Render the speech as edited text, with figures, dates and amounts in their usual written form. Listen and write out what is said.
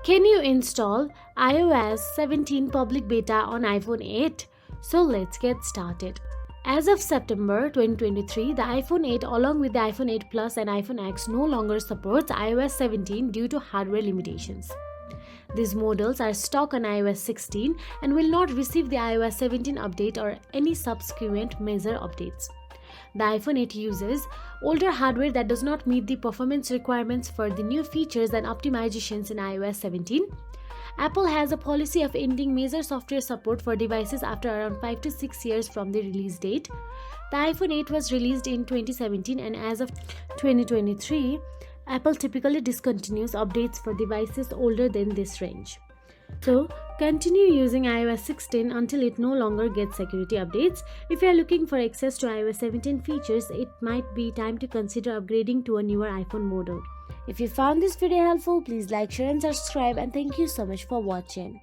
Can you install iOS 17 public beta on iPhone 8? So let's get started. As of September 2023, the iPhone 8 along with the iPhone 8 Plus and iPhone X no longer supports iOS 17 due to hardware limitations. These models are stock on iOS 16 and will not receive the iOS 17 update or any subsequent major updates. The iPhone 8 uses older hardware that does not meet the performance requirements for the new features and optimizations in iOS 17. Apple has a policy of ending major software support for devices after around 5 to 6 years from the release date. The iPhone 8 was released in 2017 and as of 2023, Apple typically discontinues updates for devices older than this range. So, continue using iOS 16 until it no longer gets security updates. If you are looking for access to iOS 17 features, it might be time to consider upgrading to a newer iPhone model. If you found this video helpful, please like, share and subscribe, and thank you so much for watching.